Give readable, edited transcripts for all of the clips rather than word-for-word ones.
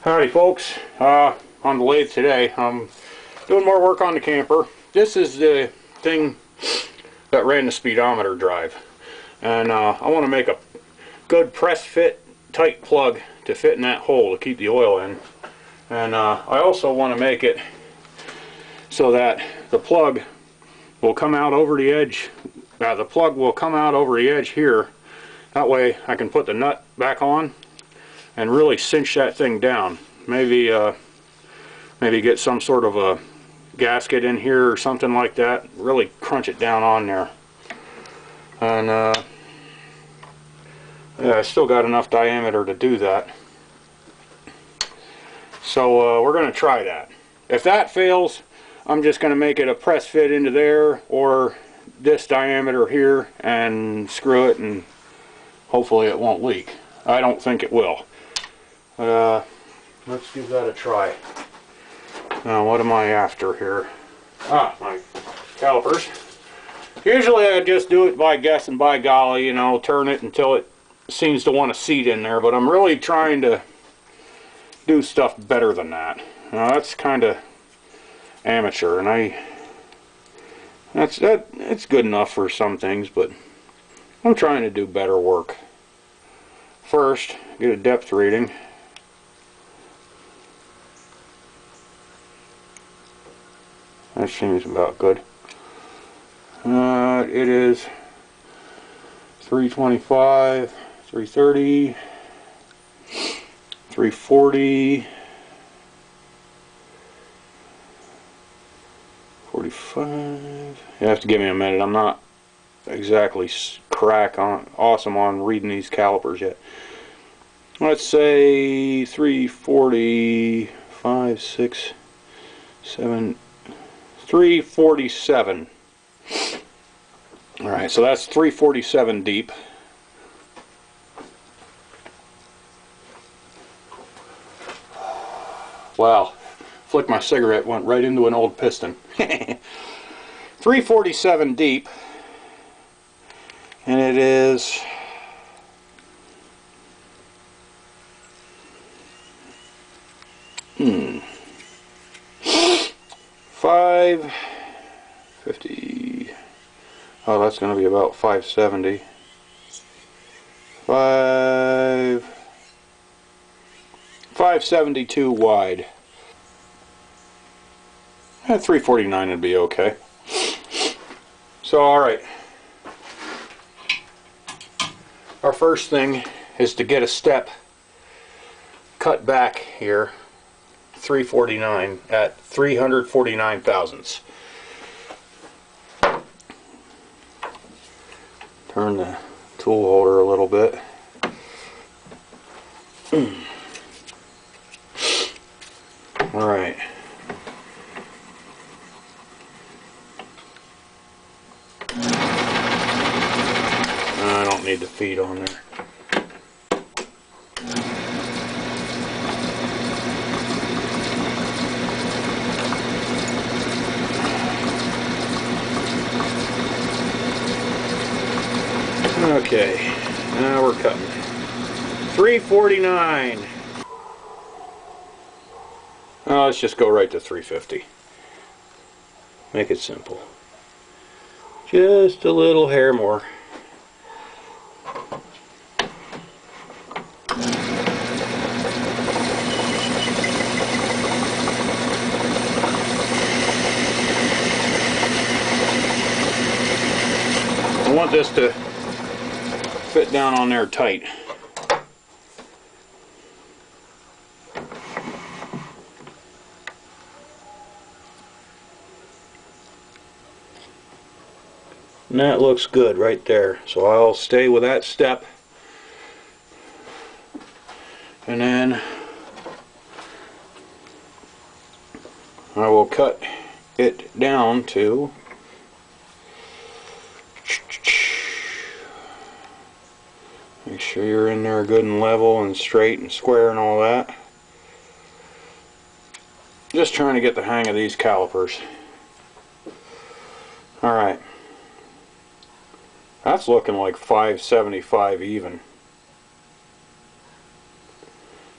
Howdy folks, on the lathe today I'm doing more work on the camper. This is the thing that ran the speedometer drive, and I want to make a good press fit tight plug to fit in that hole to keep the oil in, and I also want to make it so that the plug will come out over the edge. The plug will come out over the edge here. That way I can put the nut back on and really cinch that thing down. Maybe get some sort of a gasket in here or something like that. Really crunch it down on there. And yeah, I still got enough diameter to do that. So we're going to try that. If that fails, I'm just going to make it a press fit into there or this diameter here and screw it, and hopefully it won't leak. I don't think it will. But let's give that a try. Now what am I after here? My calipers. Usually I just do it by guess and by golly, you know, turn it until it seems to want to seat in there, but I'm really trying to do stuff better than that. Now that's kind of amateur, and it's good enough for some things, but I'm trying to do better work. First, get a depth reading. That seems about good. It is 325, 330, 340, 45. You have to give me a minute. I'm not exactly awesome on reading these calipers yet. Let's say 345, 6, 7, 347. Alright, so that's 347 deep. Wow, flicked my cigarette, went right into an old piston. 347 deep, and it is 550. Oh, that's going to be about 570. 572 wide. 349 would be okay. So, alright. Our first thing is to get a step cut back here. 349 at 349 thousandths. Turn the tool holder a little bit. Alright. I don't need the feet on there. Okay, now we're cutting. 349. Oh, let's just go right to 350. Make it simple. Just a little hair more. I want this to fit down on there tight. And that looks good right there. So I'll stay with that step. And then I will cut it down to make sure you're in there good and level and straight and square and all that. Just trying to get the hang of these calipers. Alright. That's looking like 575 even.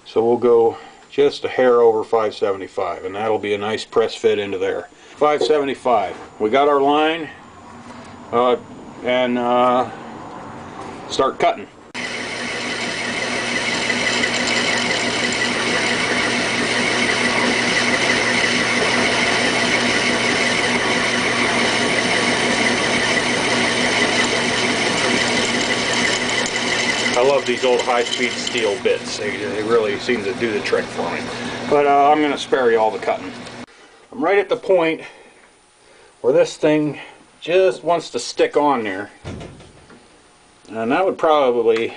So we'll go just a hair over 575, and that'll be a nice press fit into there. 575. We got our line, and start cutting. I love these old high-speed steel bits. They really seem to do the trick for me. But I'm going to spare you all the cutting. I'm right at the point where this thing just wants to stick on there. And that would probably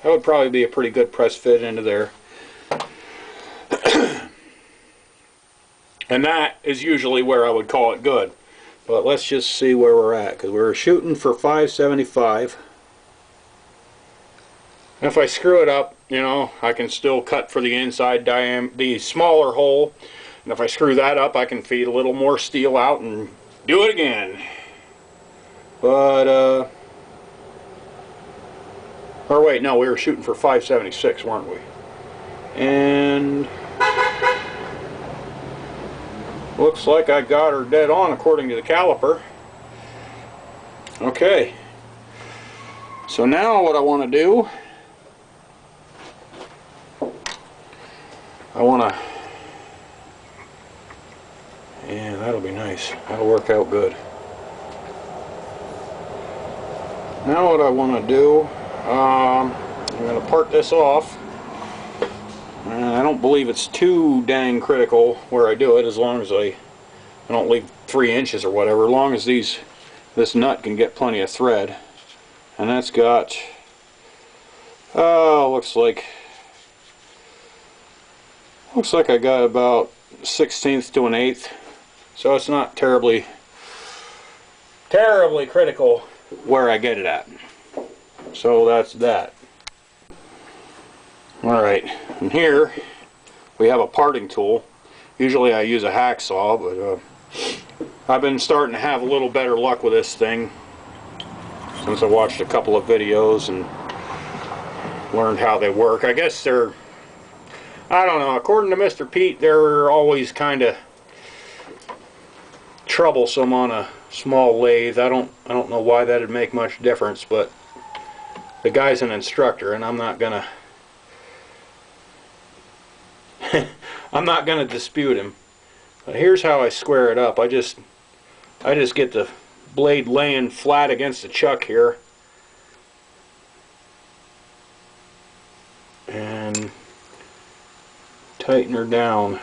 be a pretty good press fit into there. And that is usually where I would call it good. But let's just see where we're at, because we're shooting for 575. If I screw it up, you know, I can still cut for the inside the smaller hole. And if I screw that up, I can feed a little more steel out and do it again. But, or wait, no, we were shooting for 576, weren't we? And looks like I got her dead on according to the caliper. Okay. So now what I want to do, yeah, that'll be nice. That'll work out good. Now what I want to do, I'm going to part this off. And I don't believe it's too dang critical where I do it, as long as I don't leave 3 inches or whatever, as long as this nut can get plenty of thread. And that's got, looks like I got about 1/16 to 1/8, so it's not terribly critical where I get it at. So that's that. Alright, and here we have a parting tool. Usually I use a hacksaw, but I've been starting to have a little better luck with this thing since I watched a couple of videos and learned how they work. I guess they're, I don't know, according to Mr. Pete, they're always kind of troublesome on a small lathe. I don't know why that'd make much difference, but the guy's an instructor, and I'm not gonna dispute him. But here's how I square it up. I just get the blade laying flat against the chuck here, and tighten her down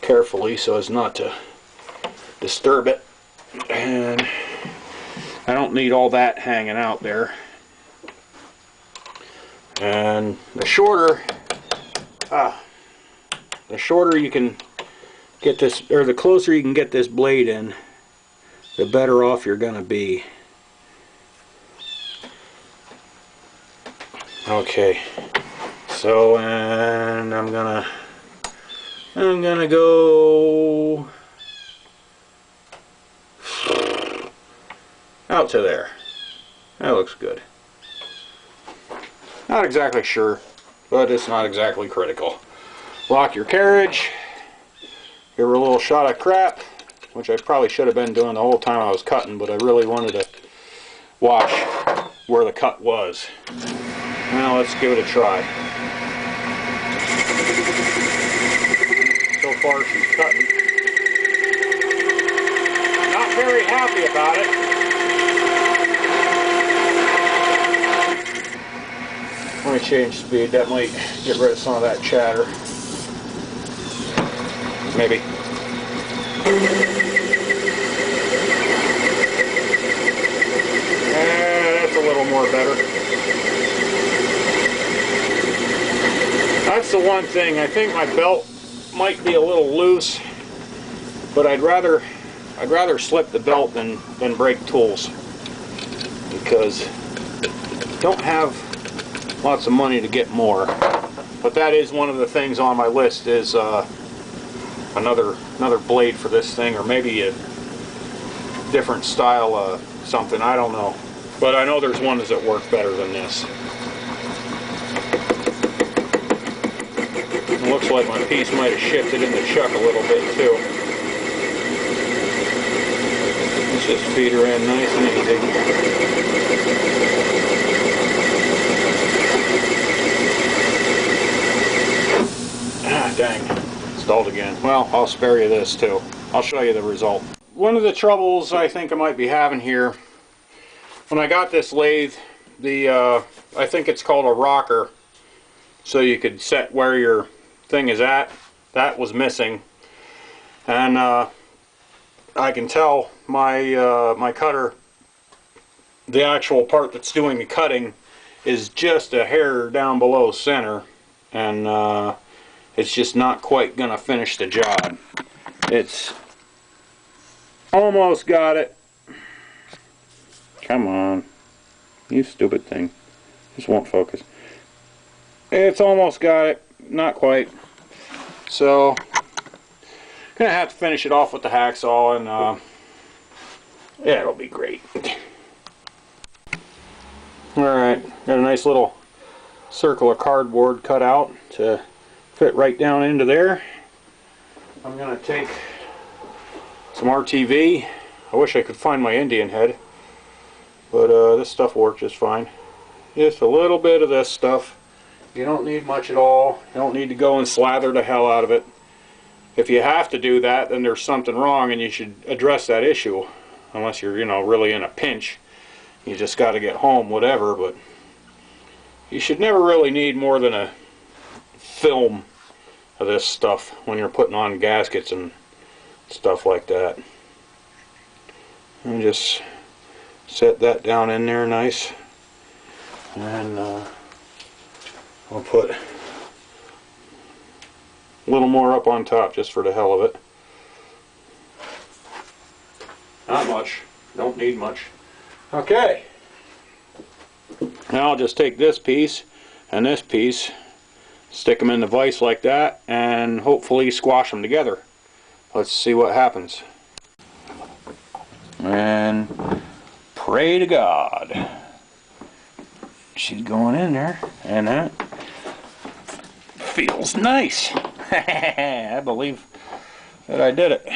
carefully so as not to disturb it. And I don't need all that hanging out there. And the shorter you can get this, or the closer you can get this blade in, the better off you're gonna be. Okay, so, and I'm gonna go out to there. That looks good. Not exactly sure, but it's not exactly critical. Lock your carriage. Give her a little shot of crap, which I probably should have been doing the whole time I was cutting, but I really wanted to watch where the cut was. Now let's give it a try. So far she's cutting. Not very happy about it. Let me change speed. That might get rid of some of that chatter. Maybe. That's a little more better. That's the one thing. I think my belt might be a little loose, but I'd rather slip the belt than break tools, because I don't have lots of money to get more. But that is one of the things on my list, is another blade for this thing, or maybe a different style something, I don't know. But I know there's ones that work better than this. It looks like my piece might have shifted in the chuck a little bit too. Let's just feed her in nice and easy. Ah, dang. Stalled again. Well, I'll spare you this too. I'll show you the result. One of the troubles I think I might be having here, when I got this lathe, I think it's called a rocker, so you could set where your thing is at. That was missing, and I can tell my my cutter, the actual part that's doing the cutting, is just a hair down below center, and it's just not quite gonna finish the job. It's almost got it. Come on, you stupid thing. Just won't focus. It's almost got it, not quite. So, gonna have to finish it off with the hacksaw, and yeah, it'll be great. Alright, got a nice little circle of cardboard cut out to fit right down into there. I'm gonna take some RTV. I wish I could find my Indian head, but this stuff worked just fine. Just a little bit of this stuff. You don't need much at all. You don't need to go and slather the hell out of it. If you have to do that, then there's something wrong and you should address that issue. Unless you're, you know, really in a pinch. You just got to get home, whatever, but you should never really need more than a film of this stuff when you're putting on gaskets and stuff like that. And just set that down in there nice. And I'll put a little more up on top just for the hell of it. Not much. Don't need much. Okay. Now I'll just take this piece and this piece, stick them in the vise like that, and hopefully squash them together. Let's see what happens. And pray to God. She's going in there, and that feels nice. I believe that I did it.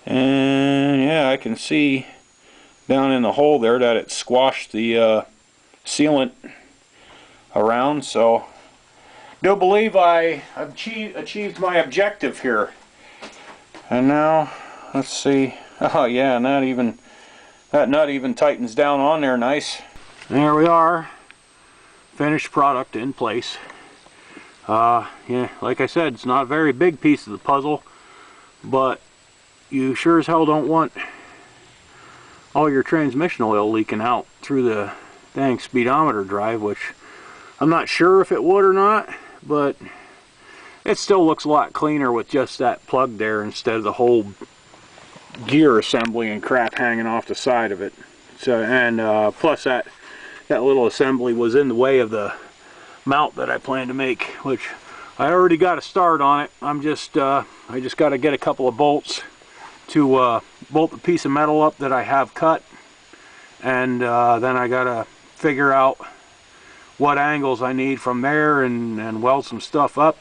And yeah, I can see down in the hole there that it squashed the sealant around, so do believe I achieved my objective here. And now let's see. Oh yeah, and that nut even tightens down on there nice. There we are, finished product in place. Yeah, like I said, it's not a very big piece of the puzzle, but you sure as hell don't want all your transmission oil leaking out through the dang speedometer drive, which I'm not sure if it would or not, but it still looks a lot cleaner with just that plug there instead of the whole gear assembly and crap hanging off the side of it. So, and plus that little assembly was in the way of the mount that I plan to make, which I already got a start on it. I just got to get a couple of bolts to bolt the piece of metal up that I have cut, and then I got to figure out what angles I need from there and weld some stuff up.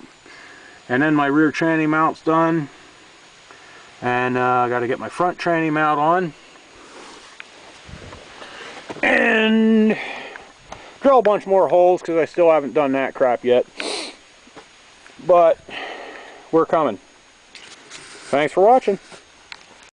And then my rear tranny mount's done, and I got to get my front tranny mount on and drill a bunch more holes because I still haven't done that crap yet, but we're coming. Thanks for watching.